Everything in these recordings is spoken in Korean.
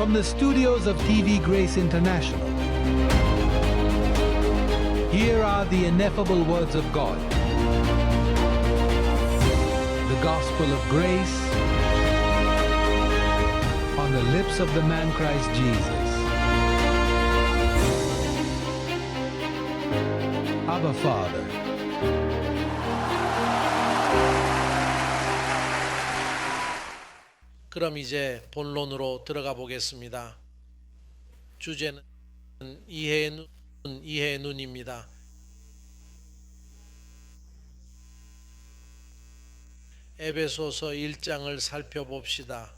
From the studios of TV Grace International, here are the ineffable words of God. The gospel of grace on the lips of the man Christ Jesus. Abba Father. 그럼 이제 본론으로 들어가 보겠습니다. 주제는 이해의 눈입니다. 에베소서 1장을 살펴봅시다.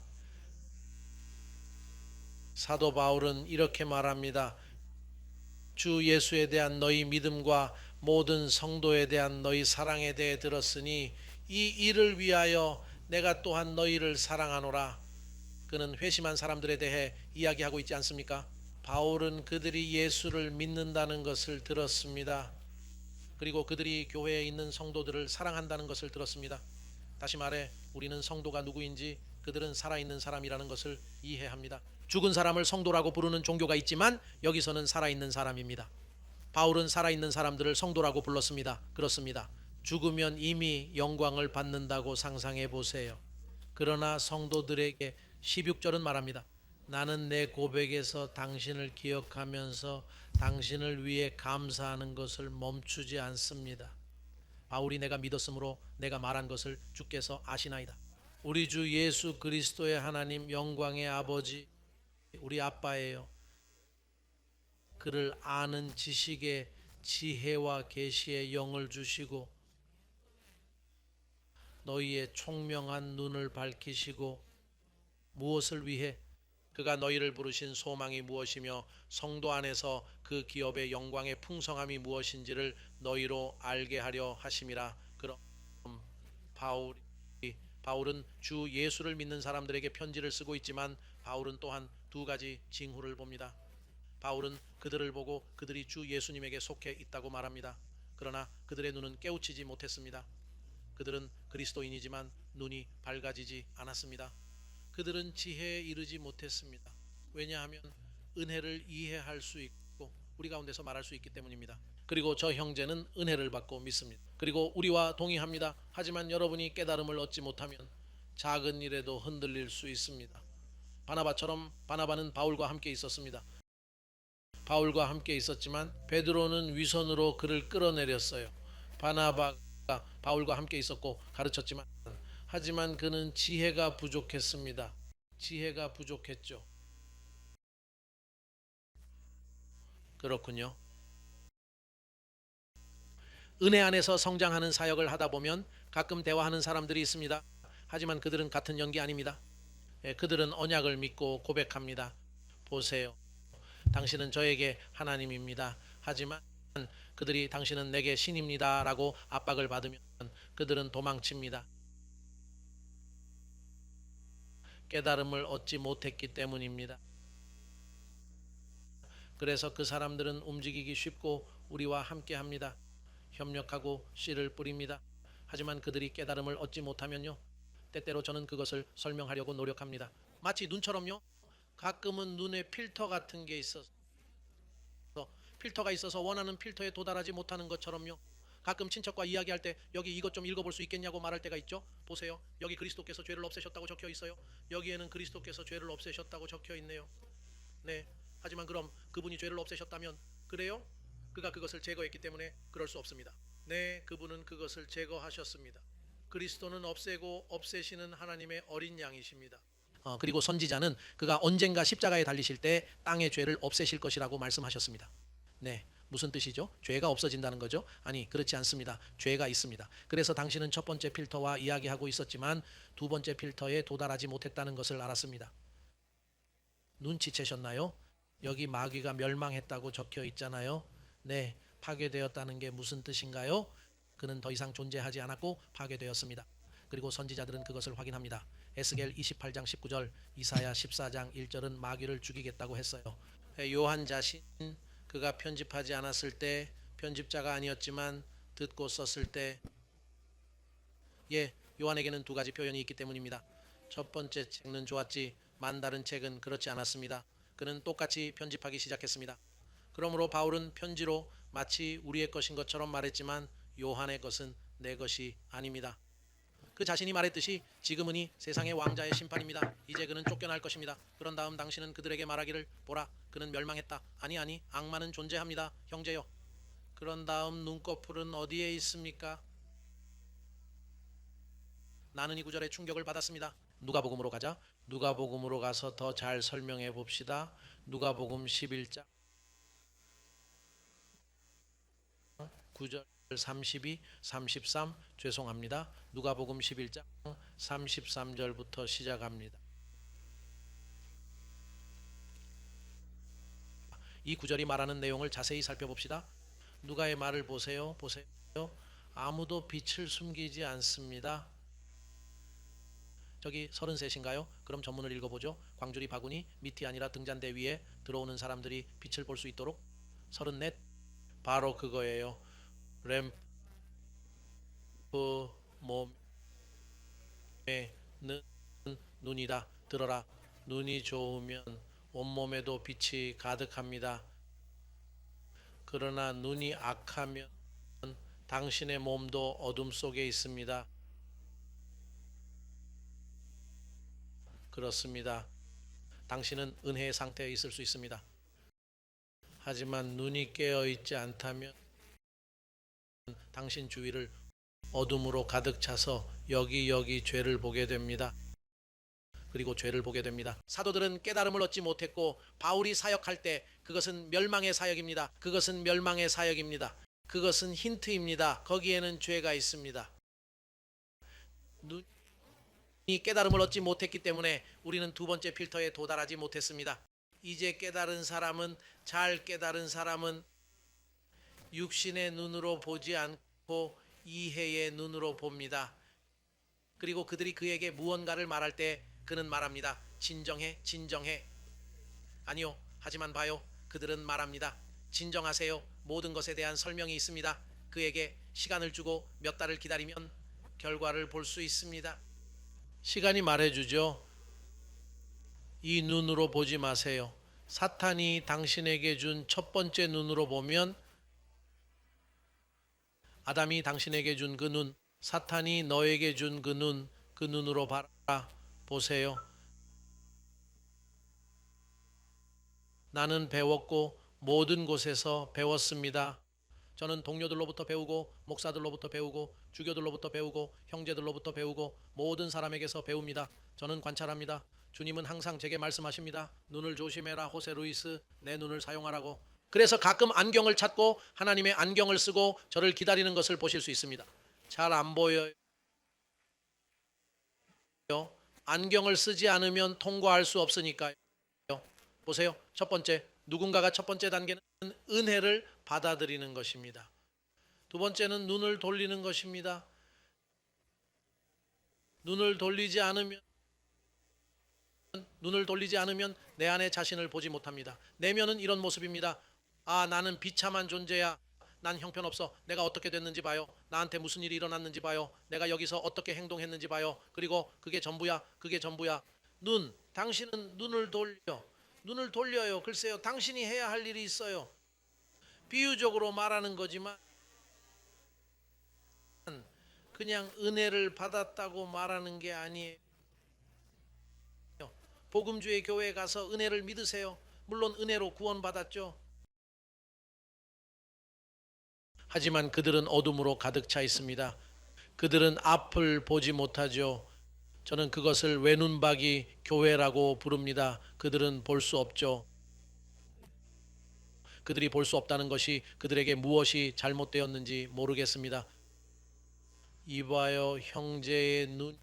사도 바울은 이렇게 말합니다. 주 예수에 대한 너희 믿음과 모든 성도에 대한 너희 사랑에 대해 들었으니 이 일을 위하여 내가 또한 너희를 사랑하노라. 그는 회심한 사람들에 대해 이야기하고 있지 않습니까? 바울은 그들이 예수를 믿는다는 것을 들었습니다. 그리고 그들이 교회에 있는 성도들을 사랑한다는 것을 들었습니다. 다시 말해 우리는 성도가 누구인지 그들은 살아있는 사람이라는 것을 이해합니다. 죽은 사람을 성도라고 부르는 종교가 있지만 여기서는 살아있는 사람입니다. 바울은 살아있는 사람들을 성도라고 불렀습니다. 그렇습니다. 죽으면 이미 영광을 받는다고 상상해 보세요. 그러나 성도들에게 16절은 말합니다. 나는 내 고백에서 당신을 기억하면서 당신을 위해 감사하는 것을 멈추지 않습니다. 바울이 내가 믿었으므로 내가 말한 것을 주께서 아시나이다. 우리 주 예수 그리스도의 하나님 영광의 아버지 우리 아빠예요. 그를 아는 지식의 지혜와 계시의 영을 주시고 너희의 총명한 눈을 밝히시고 무엇을 위해 그가 너희를 부르신 소망이 무엇이며 성도 안에서 그 기업의 영광의 풍성함이 무엇인지를 너희로 알게 하려 하심이라. 그럼 바울은 주 예수를 믿는 사람들에게 편지를 쓰고 있지만 바울은 또한 두 가지 징후를 봅니다. 바울은 그들을 보고 그들이 주 예수님에게 속해 있다고 말합니다. 그러나 그들의 눈은 깨우치지 못했습니다. 그들은 그리스도인이지만 눈이 밝아지지 않았습니다. 그들은 지혜에 이르지 못했습니다. 왜냐하면 은혜를 이해할 수 있고 우리 가운데서 말할 수 있기 때문입니다. 그리고 저 형제는 은혜를 받고 믿습니다. 그리고 우리와 동의합니다. 하지만 여러분이 깨달음을 얻지 못하면 작은 일에도 흔들릴 수 있습니다. 바나바처럼 바나바는 바울과 함께 있었습니다. 바울과 함께 있었지만 베드로는 위선으로 그를 끌어내렸어요. 바나바가 바울과 함께 있었고 가르쳤지만 하지만 그는 지혜가 부족했습니다. 지혜가 부족했죠. 그렇군요. 은혜 안에서 성장하는 사역을 하다 보면 가끔 대화하는 사람들이 있습니다. 하지만 그들은 같은 연기 아닙니다. 그들은 언약을 믿고 고백합니다. 보세요. 당신은 저에게 하나님입니다. 하지만 그들이 당신은 내게 신입니다 라고 압박을 받으면 그들은 도망칩니다. 깨달음을 얻지 못했기 때문입니다. 그래서 그 사람들은 움직이기 쉽고 우리와 함께 합니다. 협력하고 씨를 뿌립니다. 하지만 그들이 깨달음을 얻지 못하면요. 때때로 저는 그것을 설명하려고 노력합니다. 마치 눈처럼요. 가끔은 눈에 필터 같은 게 있어서 필터가 있어서 원하는 필터에 도달하지 못하는 것처럼요. 가끔 친척과 이야기할 때 여기 이것 좀 읽어볼 수 있겠냐고 말할 때가 있죠. 보세요. 여기 그리스도께서 죄를 없애셨다고 적혀 있어요. 여기에는 그리스도께서 죄를 없애셨다고 적혀 있네요. 네. 하지만 그럼 그분이 죄를 없애셨다면 그래요? 그가 그것을 제거했기 때문에 그럴 수 없습니다. 네, 그분은 그것을 제거하셨습니다. 그리스도는 없애고 없애시는 하나님의 어린 양이십니다. 그리고 선지자는 그가 언젠가 십자가에 달리실 때 땅의 죄를 없애실 것이라고 말씀하셨습니다. 네, 무슨 뜻이죠? 죄가 없어진다는 거죠? 아니, 그렇지 않습니다. 죄가 있습니다. 그래서 당신은 첫 번째 필터와 이야기하고 있었지만 두 번째 필터에 도달하지 못했다는 것을 알았습니다. 눈치채셨나요? 여기 마귀가 멸망했다고 적혀 있잖아요. 네, 파괴되었다는 게 무슨 뜻인가요? 그는 더 이상 존재하지 않았고 파괴되었습니다. 그리고 선지자들은 그것을 확인합니다. 에스겔 28장 19절, 이사야 14장 1절은 마귀를 죽이겠다고 했어요. 요한 자신 그가 편집하지 않았을 때, 편집자가 아니었지만 듣고 썼을 때, 요한에게는 두 가지 표현이 있기 때문입니다. 첫 번째 책은 좋았지 만다른 책은 그렇지 않았습니다. 그는 똑같이 편집하기 시작했습니다. 그러므로 바울은 편지로 마치 우리의 것인 것처럼 말했지만 요한의 것은 내 것이 아닙니다. 그 자신이 말했듯이 지금은 이 세상의 왕자의 심판입니다. 이제 그는 쫓겨날 것입니다. 그런 다음 당신은 그들에게 말하기를 보라 그는 멸망했다. 아니 악마는 존재합니다. 형제여. 그런 다음 눈꺼풀은 어디에 있습니까? 나는 이 구절에 충격을 받았습니다. 누가복음으로 가자. 누가복음으로 가서 더 잘 설명해 봅시다. 누가복음 11장 9절 32, 33 죄송합니다. 누가복음 11장 33절부터 시작합니다. 이 구절이 말하는 내용을 자세히 살펴봅시다. 누가의 말을 보세요. 아무도 빛을 숨기지 않습니다. 저기 33인가요? 그럼 전문을 읽어보죠. 광주리 바구니 밑이 아니라 등잔대 위에 들어오는 사람들이 빛을 볼 수 있도록 34 바로 그거예요. 램프 몸에 눈이다. 들어라. 눈이 좋으면 온몸에도 빛이 가득합니다. 그러나 눈이 악하면 당신의 몸도 어둠 속에 있습니다. 그렇습니다. 당신은 은혜의 상태에 있을 수 있습니다. 하지만 눈이 깨어 있지 않다면 당신 주위를 어둠으로 가득 차서 여기 죄를 보게 됩니다. 그리고 죄를 보게 됩니다. 사도들은 깨달음을 얻지 못했고 바울이 사역할 때 그것은 멸망의 사역입니다. 그것은 힌트입니다. 거기에는 죄가 있습니다. 눈이 깨달음을 얻지 못했기 때문에 우리는 두 번째 필터에 도달하지 못했습니다. 이제 잘 깨달은 사람은 육신의 눈으로 보지 않고 이해의 눈으로 봅니다. 그리고 그들이 그에게 무언가를 말할 때 그는 말합니다. 진정해. 아니요. 하지만 봐요. 그들은 말합니다. 진정하세요. 모든 것에 대한 설명이 있습니다. 그에게 시간을 주고 몇 달을 기다리면 결과를 볼 수 있습니다. 시간이 말해주죠. 이 눈으로 보지 마세요. 사탄이 당신에게 준 첫 번째 눈으로 보면 아담이 당신에게 준 그 눈, 사탄이 너에게 준 그 눈으로 보세요. 나는 배웠고 모든 곳에서 배웠습니다. 저는 동료들로부터 배우고 목사들로부터 배우고 주교들로부터 배우고 형제들로부터 배우고 모든 사람에게서 배웁니다. 저는 관찰합니다. 주님은 항상 제게 말씀하십니다. 눈을 조심해라 호세 루이스, 내 눈을 사용하라고. 그래서 가끔 안경을 찾고 하나님의 안경을 쓰고 저를 기다리는 것을 보실 수 있습니다. 잘 안 보여요. 안경을 쓰지 않으면 통과할 수 없으니까요. 보세요. 첫 번째, 누군가가 첫 번째 단계는 은혜를 받아들이는 것입니다. 두 번째는 눈을 돌리는 것입니다. 눈을 돌리지 않으면 내 안에 자신을 보지 못합니다. 내면은 이런 모습입니다. 아, 나는 비참한 존재야. 난 형편없어. 내가 어떻게 됐는지 봐요. 나한테 무슨 일이 일어났는지 봐요. 내가 여기서 어떻게 행동했는지 봐요. 그리고 그게 전부야. 당신은 눈을 돌려요. 글쎄요. 당신이 해야 할 일이 있어요. 비유적으로 말하는 거지만 그냥 은혜를 받았다고 말하는 게 아니에요. 복음주의 교회에 가서 은혜를 믿으세요. 물론 은혜로 구원받았죠. 하지만 그들은 어둠으로 가득 차 있습니다. 그들은 앞을 보지 못하죠. 저는 그것을 외눈박이 교회라고 부릅니다. 그들은 볼 수 없죠. 그들이 볼 수 없다는 것이 그들에게 무엇이 잘못되었는지 모르겠습니다. 이봐요, 형제의 눈이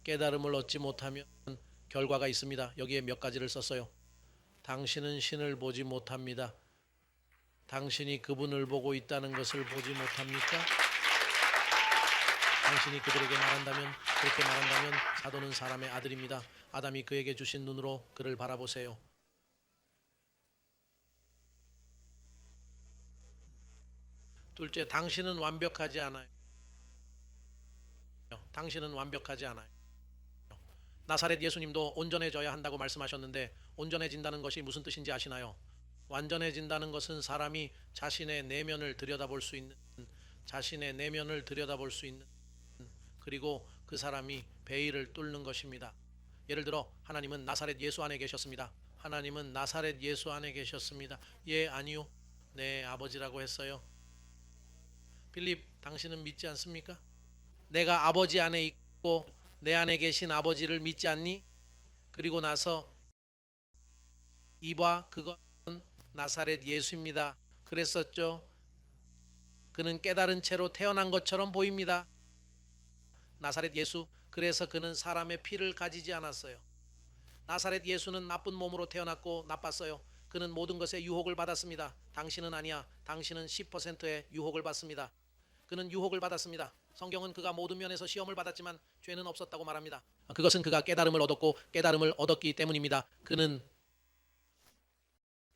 깨달음을 얻지 못하면 결과가 있습니다. 여기에 몇 가지를 썼어요. 당신은 신을 보지 못합니다. 당신이 그분을 보고 있다는 것을 보지 못합니까? 당신이 그들에게 그렇게 말한다면 사도는 사람의 아들입니다. 아담이 그에게 주신 눈으로 그를 바라보세요. 둘째, 당신은 완벽하지 않아요. 나사렛 예수님도 온전해져야 한다고 말씀하셨는데 온전해진다는 것이 무슨 뜻인지 아시나요? 완전해진다는 것은 사람이 자신의 내면을 들여다볼 수 있는, 자신의 내면을 들여다볼 수 있는, 그리고 그 사람이 베일을 뚫는 것입니다. 예를 들어 하나님은 나사렛 예수 안에 계셨습니다. 하나님은 나사렛 예수 안에 계셨습니다. 예, 아니요. 네, 아버지라고 했어요. 빌립, 당신은 믿지 않습니까? 내가 아버지 안에 있고 내 안에 계신 아버지를 믿지 않니? 그리고 나서 이봐, 그건 나사렛 예수입니다. 그랬었죠. 그는 깨달은 채로 태어난 것처럼 보입니다. 나사렛 예수, 그래서 그는 사람의 피를 가지지 않았어요. 나사렛 예수는 나쁜 몸으로 태어났고 나빴어요. 그는 모든 것에 유혹을 받았습니다. 당신은 아니야. 당신은 10%의 유혹을 받습니다. 그는 유혹을 받았습니다. 성경은 그가 모든 면에서 시험을 받았지만 죄는 없었다고 말합니다. 그것은 그가 깨달음을 얻었고 깨달음을 얻었기 때문입니다. 그는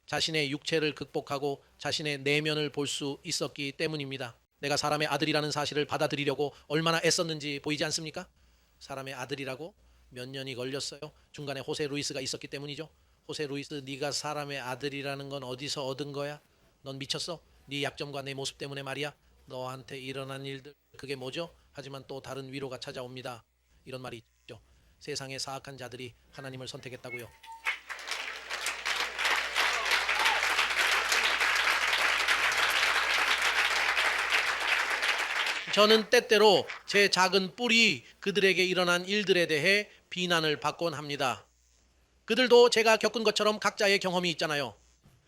자신의 육체를 극복하고 자신의 내면을 볼 수 있었기 때문입니다. 내가 사람의 아들이라는 사실을 받아들이려고 얼마나 애썼는지 보이지 않습니까? 사람의 아들이라고 몇 년이 걸렸어요. 중간에 호세 루이스가 있었기 때문이죠. 호세 루이스, 네가 사람의 아들이라는 건 어디서 얻은 거야? 넌 미쳤어? 네 약점과 내 모습 때문에 말이야. 너한테 일어난 일들, 그게 뭐죠? 하지만 또 다른 위로가 찾아옵니다. 이런 말이 있죠. 세상의 사악한 자들이 하나님을 선택했다고요. 저는 때때로 제 작은 뿔이 그들에게 일어난 일들에 대해 비난을 받곤 합니다. 그들도 제가 겪은 것처럼 각자의 경험이 있잖아요.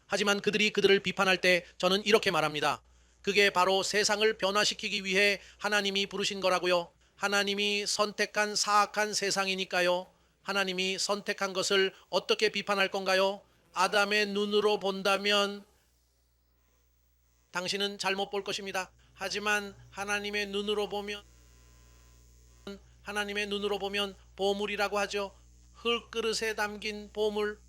하지만 그들이 그들을 비판할 때 저는 이렇게 말합니다. 그게 바로 세상을 변화시키기 위해 하나님이 부르신 거라고요. 하나님이 선택한 사악한 세상이니까요. 하나님이 선택한 것을 어떻게 비판할 건가요? 아담의 눈으로 본다면 당신은 잘못 볼 것입니다. 하지만 하나님의 눈으로 보면 보물이라고 하죠. 흙그릇에 담긴 보물,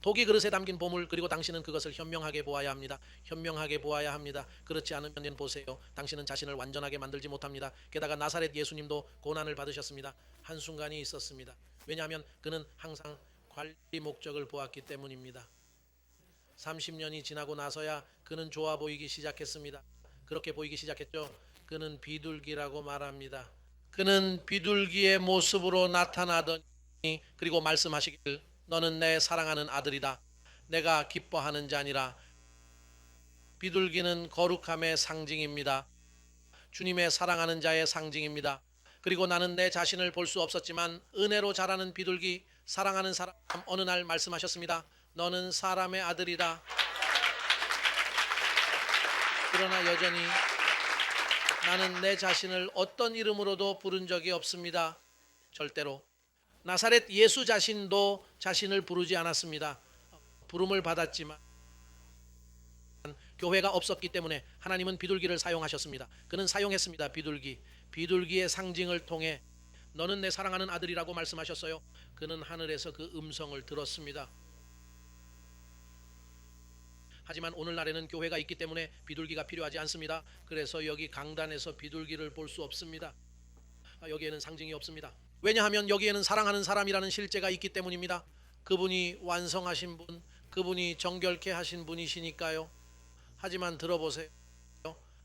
독이 그릇에 담긴 보물, 그리고 당신은 그것을 현명하게 보아야 합니다. 현명하게 보아야 합니다. 그렇지 않으면 보세요. 당신은 자신을 완전하게 만들지 못합니다. 게다가 나사렛 예수님도 고난을 받으셨습니다. 한순간이 있었습니다. 왜냐하면 그는 항상 관리 목적을 보았기 때문입니다. 30년이 지나고 나서야 그는 좋아 보이기 시작했습니다. 그렇게 보이기 시작했죠. 그는 비둘기라고 말합니다. 그는 비둘기의 모습으로 나타나더니 그리고 말씀하시길, 너는 내 사랑하는 아들이다. 내가 기뻐하는 자니라. 비둘기는 거룩함의 상징입니다. 주님의 사랑하는 자의 상징입니다. 그리고 나는 내 자신을 볼 수 없었지만 은혜로 자라는 비둘기, 사랑하는 사람, 어느 날 말씀하셨습니다. 너는 사람의 아들이다. 그러나 여전히 나는 내 자신을 어떤 이름으로도 부른 적이 없습니다. 절대로. 나사렛 예수 자신도 자신을 부르지 않았습니다. 부름을 받았지만 교회가 없었기 때문에 하나님은 비둘기를 사용하셨습니다. 그는 사용했습니다. 비둘기의 상징을 통해 너는 내 사랑하는 아들이라고 말씀하셨어요. 그는 하늘에서 그 음성을 들었습니다. 하지만 오늘날에는 교회가 있기 때문에 비둘기가 필요하지 않습니다. 그래서 여기 강단에서 비둘기를 볼 수 없습니다. 여기에는 상징이 없습니다. 왜냐하면 여기에는 사랑하는 사람이라는 실제가 있기 때문입니다. 그분이 완성하신 분, 그분이 정결케 하신 분이시니까요. 하지만 들어보세요.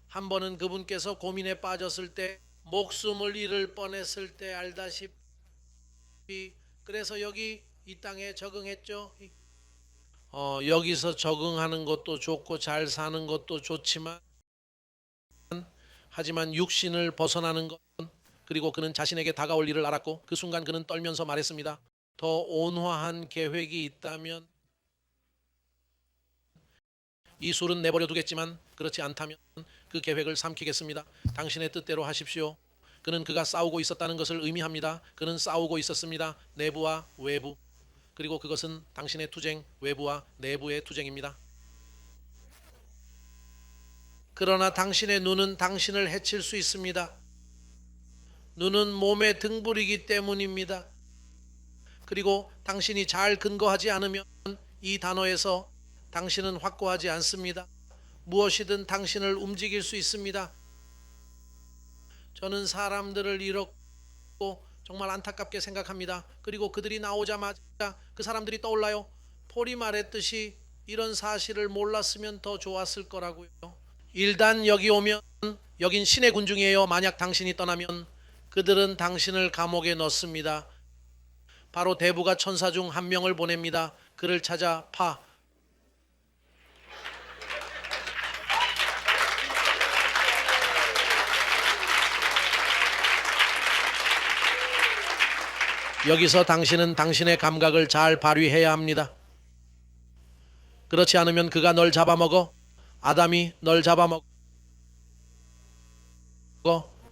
한 번은 그분께서 고민에 빠졌을 때, 목숨을 잃을 뻔했을 때 알다시피, 그래서 여기 이 땅에 적응했죠. 여기서 적응하는 것도 좋고 잘 사는 것도 좋지만, 하지만 육신을 벗어나는 것, 그리고 그는 자신에게 다가올 일을 알았고 그 순간 그는 떨면서 말했습니다. 더 온화한 계획이 있다면 이 술은 내버려 두겠지만 그렇지 않다면 그 계획을 삼키겠습니다. 당신의 뜻대로 하십시오. 그는 그가 싸우고 있었다는 것을 의미합니다. 그는 싸우고 있었습니다. 내부와 외부. 그리고 그것은 당신의 투쟁, 외부와 내부의 투쟁입니다. 그러나 당신의 눈은 당신을 해칠 수 있습니다. 눈은 몸의 등불이기 때문입니다. 그리고 당신이 잘 근거하지 않으면 이 단어에서 당신은 확고하지 않습니다. 무엇이든 당신을 움직일 수 있습니다. 저는 사람들을 잃었고 정말 안타깝게 생각합니다. 그리고 그들이 나오자마자 그 사람들이 떠올라요. 폴이 말했듯이 이런 사실을 몰랐으면 더 좋았을 거라고요. 일단 여기 오면 여긴 신의 군중이에요. 만약 당신이 떠나면 그들은 당신을 감옥에 넣습니다. 바로 대부가 천사 중 한 명을 보냅니다. 그를 찾아 파. 여기서 당신은 당신의 감각을 잘 발휘해야 합니다. 그렇지 않으면 그가 널 잡아먹어. 아담이 널 잡아먹어.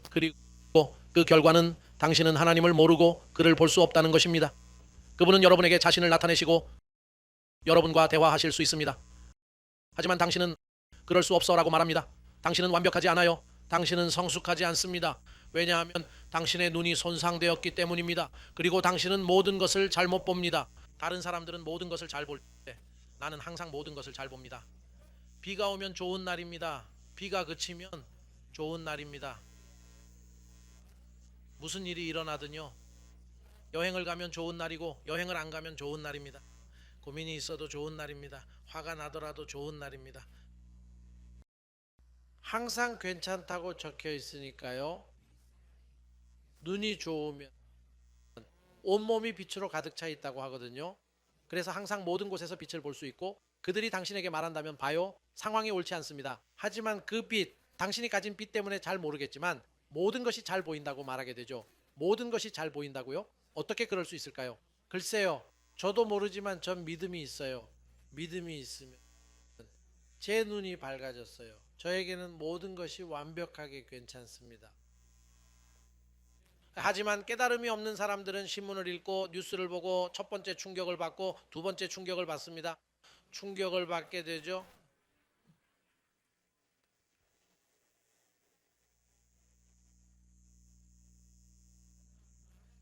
그리고 그 결과는 당신은 하나님을 모르고 그를 볼 수 없다는 것입니다. 그분은 여러분에게 자신을 나타내시고 여러분과 대화하실 수 있습니다. 하지만 당신은 그럴 수 없어라고 말합니다. 당신은 완벽하지 않아요. 당신은 성숙하지 않습니다. 왜냐하면 당신의 눈이 손상되었기 때문입니다. 그리고 당신은 모든 것을 잘못 봅니다. 다른 사람들은 모든 것을 잘 볼 때 나는 항상 모든 것을 잘 봅니다. 비가 오면 좋은 날입니다. 비가 그치면 좋은 날입니다. 무슨 일이 일어나든요. 여행을 가면 좋은 날이고 여행을 안 가면 좋은 날입니다. 고민이 있어도 좋은 날입니다. 화가 나더라도 좋은 날입니다. 항상 괜찮다고 적혀 있으니까요. 눈이 좋으면 온몸이 빛으로 가득 차 있다고 하거든요. 그래서 항상 모든 곳에서 빛을 볼 수 있고 그들이 당신에게 말한다면 봐요. 상황이 옳지 않습니다. 하지만 그 빛, 당신이 가진 빛 때문에 잘 모르겠지만 모든 것이 잘 보인다고 말하게 되죠. 모든 것이 잘 보인다고요? 어떻게 그럴 수 있을까요? 글쎄요. 저도 모르지만 전 믿음이 있어요. 믿음이 있으면 제 눈이 밝아졌어요. 저에게는 모든 것이 완벽하게 괜찮습니다. 하지만 깨달음이 없는 사람들은 신문을 읽고 뉴스를 보고 첫 번째 충격을 받고 두 번째 충격을 받습니다. 충격을 받게 되죠.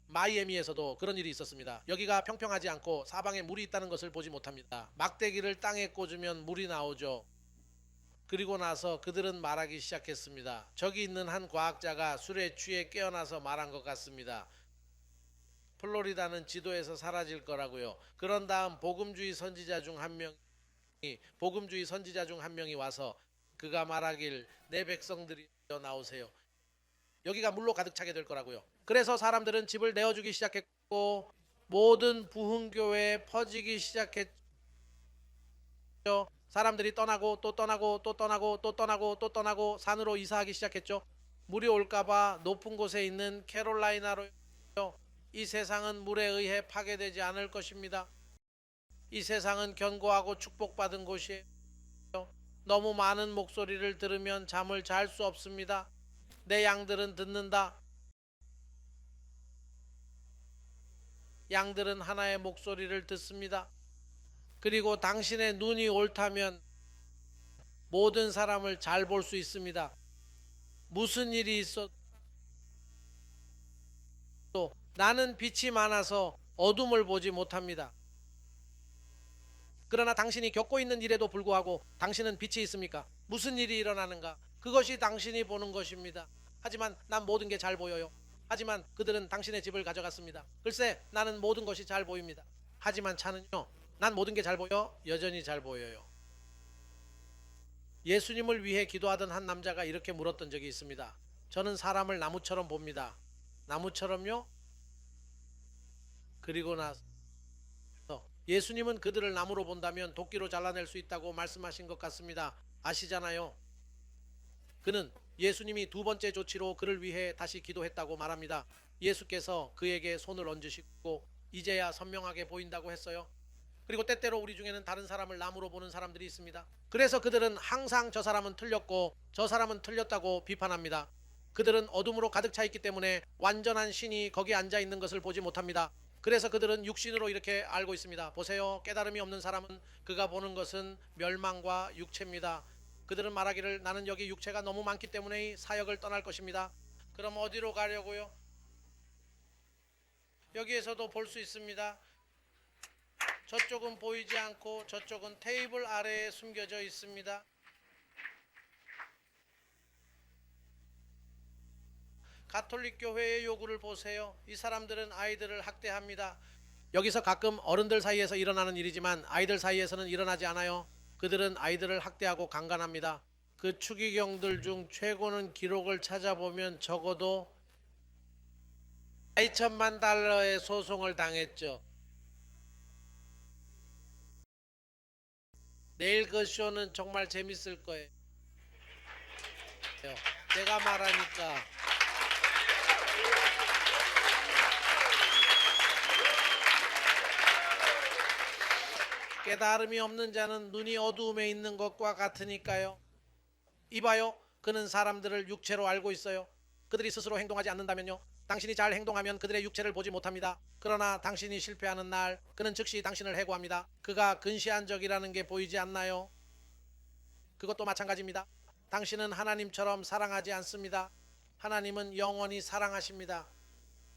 마이애미에서도 그런 일이 있었습니다. 여기가 평평하지 않고 사방에 물이 있다는 것을 보지 못합니다. 막대기를 땅에 꽂으면 물이 나오죠. 그리고 나서 그들은 말하기 시작했습니다. 저기 있는 한 과학자가 술에 취해 깨어나서 말한 것 같습니다. 플로리다는 지도에서 사라질 거라고요. 그런 다음 복음주의 선지자 중 한 명이 와서 그가 말하길 내 백성들이 나오세요. 여기가 물로 가득 차게 될 거라고요. 그래서 사람들은 집을 내어주기 시작했고 모든 부흥교회에 퍼지기 시작했죠. 사람들이 떠나고 또 떠나고 또 떠나고 또 떠나고 또 떠나고 산으로 이사하기 시작했죠. 물이 올까봐 높은 곳에 있는 캐롤라이나로. 이 세상은 물에 의해 파괴되지 않을 것입니다. 이 세상은 견고하고 축복받은 곳이에요. 너무 많은 목소리를 들으면 잠을 잘 수 없습니다. 내 양들은 듣는다. 양들은 하나의 목소리를 듣습니다. 그리고 당신의 눈이 옳다면 모든 사람을 잘 볼 수 있습니다. 무슨 일이 있어도 나는 빛이 많아서 어둠을 보지 못합니다. 그러나 당신이 겪고 있는 일에도 불구하고 당신은 빛이 있습니까? 무슨 일이 일어나는가? 그것이 당신이 보는 것입니다. 하지만 난 모든 게 잘 보여요. 하지만 그들은 당신의 집을 가져갔습니다. 글쎄 나는 모든 것이 잘 보입니다. 하지만 차는요. 난 모든 게 잘 보여? 여전히 잘 보여요. 예수님을 위해 기도하던 한 남자가 이렇게 물었던 적이 있습니다. 저는 사람을 나무처럼 봅니다. 나무처럼요? 그리고 나서 예수님은 그들을 나무로 본다면 도끼로 잘라낼 수 있다고 말씀하신 것 같습니다. 아시잖아요. 그는 예수님이 두 번째 조치로 그를 위해 다시 기도했다고 말합니다. 예수께서 그에게 손을 얹으시고 이제야 선명하게 보인다고 했어요. 그리고 때때로 우리 중에는 다른 사람을 나무로 보는 사람들이 있습니다. 그래서 그들은 항상 저 사람은 틀렸고 저 사람은 틀렸다고 비판합니다. 그들은 어둠으로 가득 차 있기 때문에 완전한 신이 거기 앉아 있는 것을 보지 못합니다. 그래서 그들은 육신으로 이렇게 알고 있습니다. 보세요. 깨달음이 없는 사람은 그가 보는 것은 멸망과 육체입니다. 그들은 말하기를 나는 여기 육체가 너무 많기 때문에 사역을 떠날 것입니다. 그럼 어디로 가려고요? 여기에서도 볼 수 있습니다. 저쪽은 보이지 않고 저쪽은 테이블 아래에 숨겨져 있습니다. 가톨릭 교회의 요구를 보세요. 이 사람들은 아이들을 학대합니다. 여기서 가끔 어른들 사이에서 일어나는 일이지만 아이들 사이에서는 일어나지 않아요. 그들은 아이들을 학대하고 강간합니다. 그 추기경들 중 최고는 기록을 찾아보면 적어도 2천만 달러의 소송을 당했죠. 내일 그 쇼는 정말 재밌을 거예요. 내가 말하니까. 깨달음이 없는 자는 눈이 어두움에 있는 것과 같으니까요. 이봐요. 그는 사람들을 육체로 알고 있어요. 그들이 스스로 행동하지 않는다면요. 당신이 잘 행동하면 그들의 육체를 보지 못합니다. 그러나 당신이 실패하는 날 그는 즉시 당신을 해고합니다. 그가 근시한 적이라는 게 보이지 않나요? 그것도 마찬가지입니다. 당신은 하나님처럼 사랑하지 않습니다. 하나님은 영원히 사랑하십니다.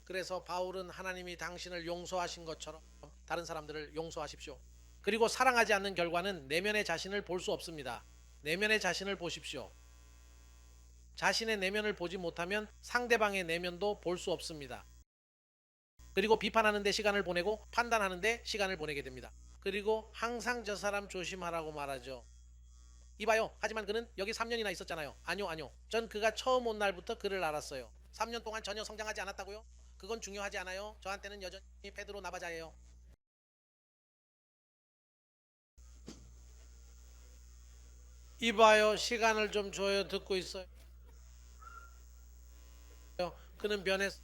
그래서 바울은 하나님이 당신을 용서하신 것처럼 다른 사람들을 용서하십시오. 그리고 사랑하지 않는 결과는 내면의 자신을 볼 수 없습니다. 내면의 자신을 보십시오. 자신의 내면을 보지 못하면 상대방의 내면도 볼 수 없습니다. 그리고 비판하는 데 시간을 보내고 판단하는 데 시간을 보내게 됩니다. 그리고 항상 저 사람 조심하라고 말하죠. 이봐요. 하지만 그는 여기 3년이나 있었잖아요. 아니요. 전 그가 처음 온 날부터 그를 알았어요. 3년 동안 전혀 성장하지 않았다고요? 그건 중요하지 않아요. 저한테는 여전히 페드로 나바자예요. 이봐요. 시간을 좀 줘요. 듣고 있어요. 그는 변했어.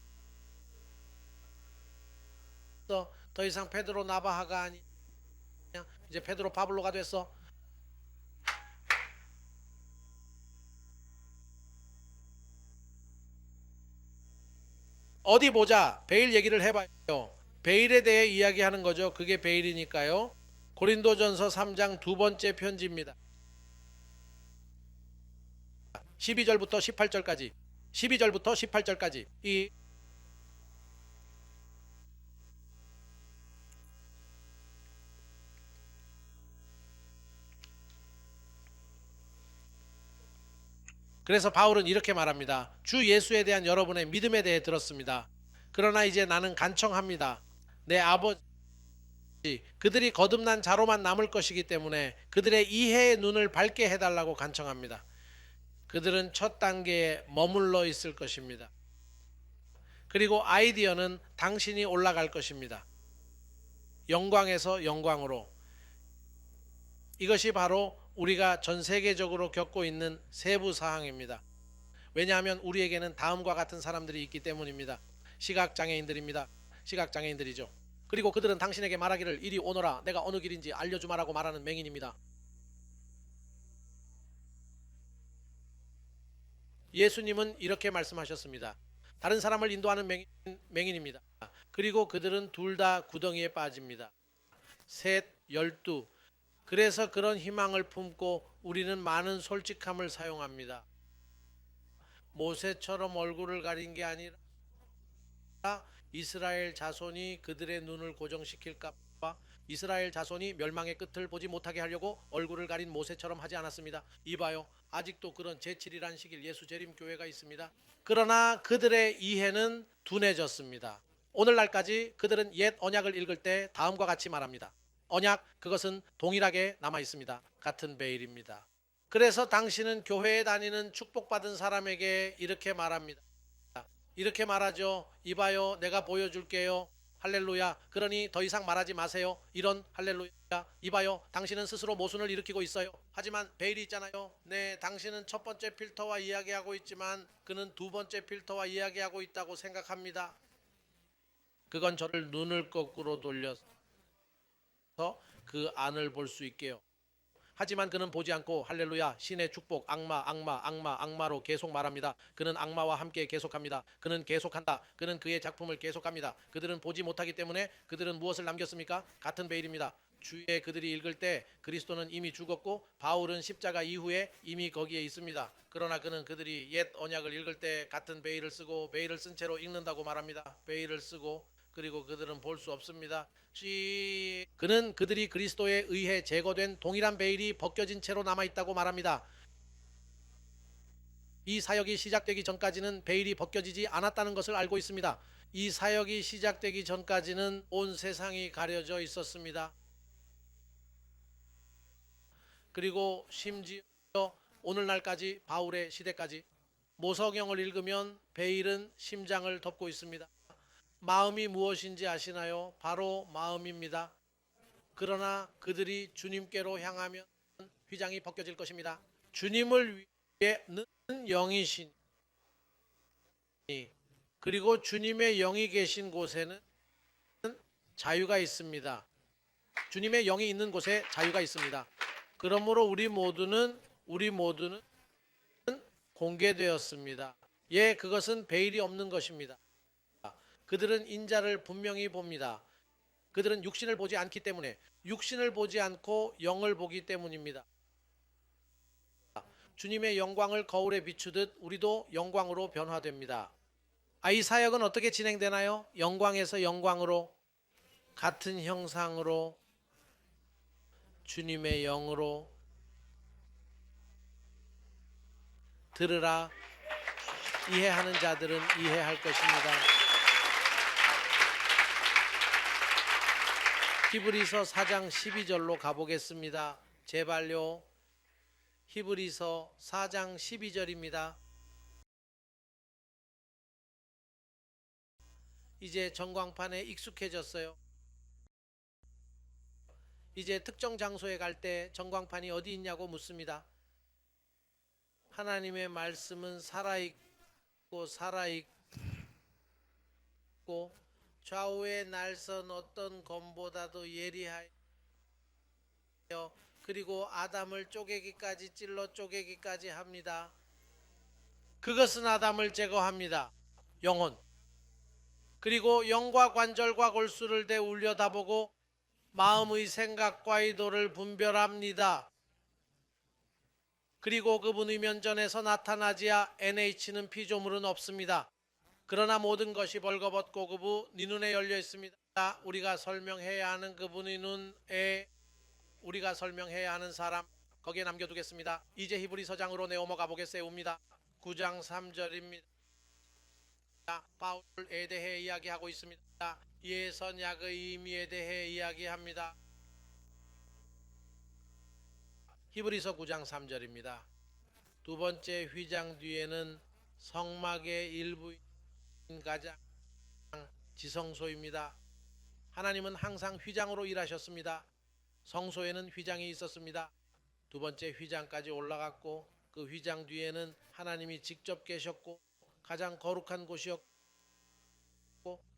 더 이상 페드로 나바하가 아니야. 이제 페드로 파블로가 됐어. 어디 보자. 베일 얘기를 해봐요. 베일에 대해 이야기하는 거죠. 그게 베일이니까요. 고린도전서 3장 두 번째 편지입니다. 12절부터 18절까지. 12절부터 18절까지. 그래서 바울은 이렇게 말합니다. 주 예수에 대한 여러분의 믿음에 대해 들었습니다. 그러나 이제 나는 간청합니다. 내 아버지 그들이 거듭난 자로만 남을 것이기 때문에 그들의 이해의 눈을 밝게 해달라고 간청합니다. 그들은 첫 단계에 머물러 있을 것입니다. 그리고 아이디어는 당신이 올라갈 것입니다. 영광에서 영광으로. 이것이 바로 우리가 전 세계적으로 겪고 있는 세부 사항입니다. 왜냐하면 우리에게는 다음과 같은 사람들이 있기 때문입니다. 시각장애인들입니다. 시각장애인들이죠. 그리고 그들은 당신에게 말하기를 이리 오너라 내가 어느 길인지 알려주마라고 말하는 맹인입니다. 예수님은 이렇게 말씀하셨습니다. 다른 사람을 인도하는 맹인입니다. 그리고 그들은 둘 다 구덩이에 빠집니다. 셋, 12. 그래서 그런 희망을 품고 우리는 많은 솔직함을 사용합니다. 모세처럼 얼굴을 가린 게 아니라 이스라엘 자손이 그들의 눈을 고정시킬까 봐 이스라엘 자손이 멸망의 끝을 보지 못하게 하려고 얼굴을 가린 모세처럼 하지 않았습니다. 이봐요. 아직도 그런 제7일 안식일 예수 재림 교회가 있습니다. 그러나 그들의 이해는 둔해졌습니다. 오늘날까지 그들은 옛 언약을 읽을 때 다음과 같이 말합니다. 언약 그것은 동일하게 남아 있습니다. 같은 베일입니다. 그래서 당신은 교회에 다니는 축복받은 사람에게 이렇게 말합니다. 이렇게 말하죠. 이봐요. 내가 보여줄게요. 할렐루야. 그러니 더 이상 말하지 마세요. 이런 할렐루야. 이봐요. 당신은 스스로 모순을 일으키고 있어요. 하지만 베일이 있잖아요. 네, 당신은 첫 번째 필터와 이야기하고 있지만 그는 두 번째 필터와 이야기하고 있다고 생각합니다. 그건 저를 눈을 거꾸로 돌려서 그 안을 볼 수 있게요. 하지만 그는 보지 않고 할렐루야 신의 축복 악마로 계속 말합니다. 그는 악마와 함께 계속합니다. 그는 계속한다. 그는 그의 작품을 계속합니다. 그들은 보지 못하기 때문에 그들은 무엇을 남겼습니까? 같은 베일입니다. 주에 그들이 읽을 때 그리스도는 이미 죽었고 바울은 십자가 이후에 이미 거기에 있습니다. 그러나 그는 그들이 옛 언약을 읽을 때 같은 베일을 쓰고 베일을 쓴 채로 읽는다고 말합니다. 베일을 쓰고 그리고 그들은 볼 수 없습니다. 그는 그들이 그리스도에 의해 제거된 동일한 베일이 벗겨진 채로 남아있다고 말합니다. 이 사역이 시작되기 전까지는 베일이 벗겨지지 않았다는 것을 알고 있습니다. 이 사역이 시작되기 전까지는 온 세상이 가려져 있었습니다. 그리고 심지어 오늘날까지 바울의 시대까지 모성경을 읽으면 베일은 심장을 덮고 있습니다. 마음이 무엇인지 아시나요? 바로 마음입니다. 그러나 그들이 주님께로 향하면 휘장이 벗겨질 것입니다. 주님을 위해는 영이시니 그리고 주님의 영이 계신 곳에는 자유가 있습니다. 주님의 영이 있는 곳에 자유가 있습니다. 그러므로 우리 모두는 공개되었습니다. 예, 그것은 베일이 없는 것입니다. 그들은 인자를 분명히 봅니다. 그들은 육신을 보지 않기 때문에, 육신을 보지 않고 영을 보기 때문입니다. 주님의 영광을 거울에 비추듯 우리도 영광으로 변화됩니다. 이 사역은 어떻게 진행되나요? 영광에서 영광으로, 같은 형상으로, 주님의 영으로. 들으라. 이해하는 자들은 이해할 것입니다. 히브리서 4장 12절로 가보겠습니다. 제발요. 히브리서 4장 12절입니다. 이제 전광판에 익숙해졌어요. 이제 특정 장소에 갈 때 전광판이 어디 있냐고 묻습니다. 하나님의 말씀은 살아있고 좌우의 날선 어떤 검보다도 예리하여 그리고 아담을 쪼개기까지 찔러 쪼개기까지 합니다. 그것은 아담을 제거합니다. 영혼. 그리고 영과 관절과 골수를 대 울려다보고 마음의 생각과 의도를 분별합니다. 그리고 그분의 면전에서 나타나지야 NH는 피조물은 없습니다. 그러나 모든 것이 벌거벗고 그분 네 눈에 열려 있습니다. 우리가 설명해야 하는 그분의 눈에 우리가 설명해야 하는 사람 거기에 남겨두겠습니다. 이제 히브리서장으로 내어먹어 보겠습니다. 9장 3절입니다. 바울에 대해 이야기하고 있습니다. 예선약의 의미에 대해 이야기합니다. 히브리서 9장 3절입니다. 두 번째 휘장 뒤에는 성막의 일부인 가장 지성소입니다. 하나님은 항상 휘장으로 일하셨습니다. 성소에는 휘장이 있었습니다. 두 번째 휘장까지 올라갔고 그 휘장 뒤에는 하나님이 직접 계셨고 가장 거룩한 곳이었고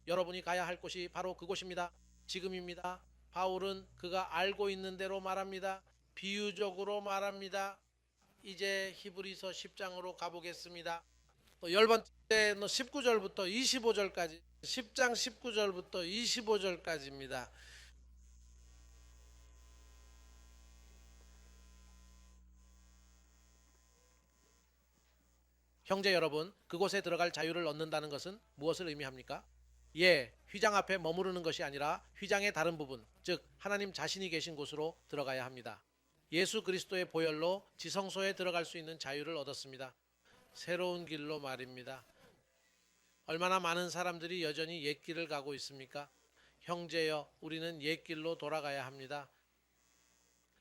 여러분이 가야 할 곳이 바로 그곳입니다. 지금입니다. 바울은 그가 알고 있는 대로 말합니다. 비유적으로 말합니다. 이제 히브리서 10장으로 가보겠습니다. 열 번째 19절부터 25절까지 10장 19절부터 25절까지입니다. 형제 여러분, 그곳에 들어갈 자유를 얻는다는 것은 무엇을 의미합니까? 예, 휘장 앞에 머무르는 것이 아니라 휘장의 다른 부분, 즉 하나님 자신이 계신 곳으로 들어가야 합니다. 예수 그리스도의 보혈로 지성소에 들어갈 수 있는 자유를 얻었습니다. 새로운 길로 말입니다. 얼마나 많은 사람들이 여전히 옛길을 가고 있습니까? 형제여, 우리는 옛길로 돌아가야 합니다.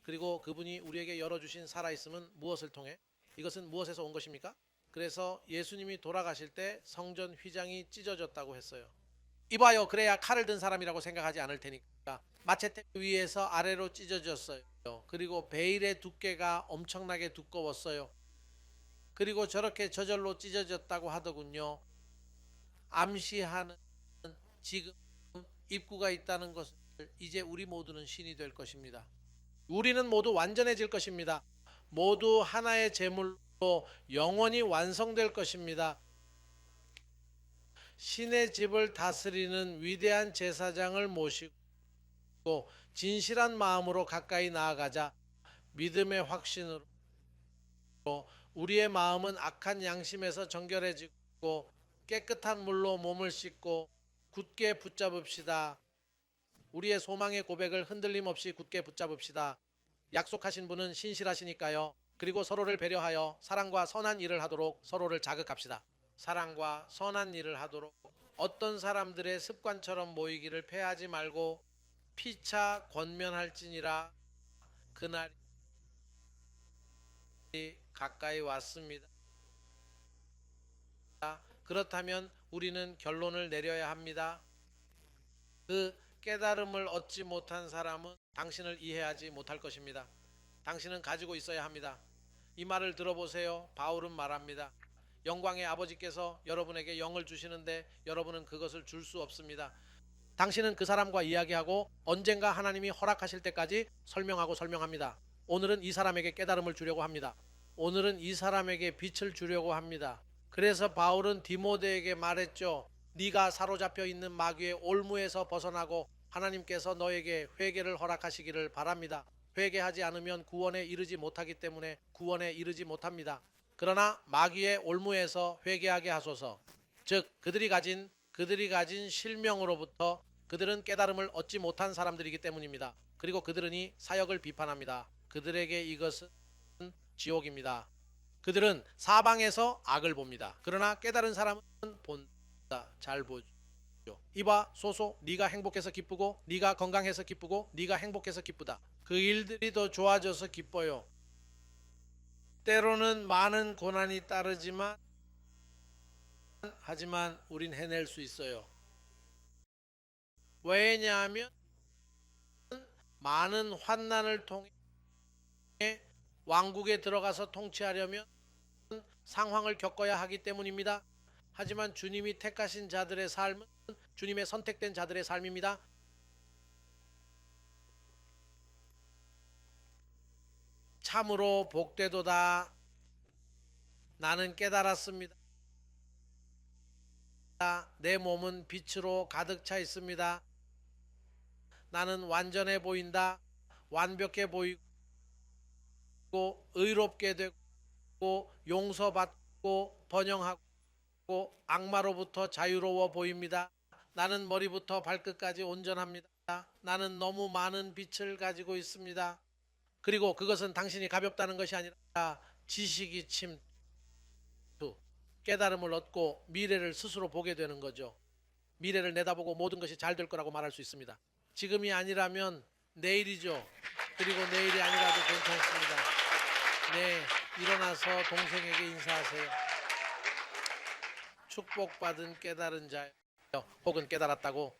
그리고 그분이 우리에게 열어주신 살아있음은 무엇을 통해? 이것은 무엇에서 온 것입니까? 그래서 예수님이 돌아가실 때 성전 휘장이 찢어졌다고 했어요. 이봐요, 그래야 칼을 든 사람이라고 생각하지 않을 테니까. 마체테 위에서 아래로 찢어졌어요. 그리고 베일의 두께가 엄청나게 두꺼웠어요. 그리고 저렇게 저절로 찢어졌다고 하더군요. 암시하는 지금 입구가 있다는 것을 이제 우리 모두는 신이 될 것입니다. 우리는 모두 완전해질 것입니다. 모두 하나의 제물로 영원히 완성될 것입니다. 신의 집을 다스리는 위대한 제사장을 모시고 진실한 마음으로 가까이 나아가자. 믿음의 확신으로 우리의 마음은 악한 양심에서 정결해지고 깨끗한 물로 몸을 씻고 굳게 붙잡읍시다. 우리의 소망의 고백을 흔들림 없이 굳게 붙잡읍시다. 약속하신 분은 신실하시니까요. 그리고 서로를 배려하여 사랑과 선한 일을 하도록 서로를 자극합시다. 사랑과 선한 일을 하도록 어떤 사람들의 습관처럼 모이기를 패하지 말고 피차 권면할지니라. 그날이 가까이 왔습니다. 그렇다면 우리는 결론을 내려야 합니다. 그 깨달음을 얻지 못한 사람은 당신을 이해하지 못할 것입니다. 당신은 가지고 있어야 합니다. 이 말을 들어보세요. 바울은 말합니다. 영광의 아버지께서 여러분에게 영을 주시는데 여러분은 그것을 줄 수 없습니다. 당신은 그 사람과 이야기하고 언젠가 하나님이 허락하실 때까지 설명합니다. 오늘은 이 사람에게 깨달음을 주려고 합니다. 오늘은 이 사람에게 빛을 주려고 합니다. 그래서 바울은 디모데에게 말했죠. 네가 사로잡혀 있는 마귀의 올무에서 벗어나고 하나님께서 너에게 회개를 허락하시기를 바랍니다. 회개하지 않으면 구원에 이르지 못하기 때문에 구원에 이르지 못합니다. 그러나 마귀의 올무에서 회개하게 하소서. 즉 그들이 가진 실명으로부터 그들은 깨달음을 얻지 못한 사람들이기 때문입니다. 그리고 그들은 이 사역을 비판합니다. 그들에게 이것은 지옥입니다. 그들은 사방에서 악을 봅니다. 그러나 깨달은 사람은 본다. 잘 보죠. 이봐 소소, 네가 행복해서 기쁘고 네가 건강해서 기쁘고 네가 행복해서 기쁘다. 그 일들이 더 좋아져서 기뻐요. 때로는 많은 고난이 따르지만 하지만 우린 해낼 수 있어요. 왜냐하면 많은 환난을 통해 왕국에 들어가서 통치하려면 상황을 겪어야 하기 때문입니다. 하지만 주님이 택하신 자들의 삶은 주님의 선택된 자들의 삶입니다. 참으로 복되도다. 나는 깨달았습니다. 내 몸은 빛으로 가득 차 있습니다. 나는 완전해 보인다. 완벽해 보이고 의롭게 되고 용서받고 번영하고 악마로부터 자유로워 보입니다. 나는 머리부터 발끝까지 온전합니다. 나는 너무 많은 빛을 가지고 있습니다. 그리고 그것은 당신이 가볍다는 것이 아니라 지식이 침투, 깨달음을 얻고 미래를 스스로 보게 되는 거죠. 미래를 내다보고 모든 것이 잘 될 거라고 말할 수 있습니다. 지금이 아니라면 내일이죠. 그리고 내일이 아니라도 괜찮습니다. 네, 일어나서 동생에게 인사하세요. 축복받은 깨달은 자요. 혹은 깨달았다고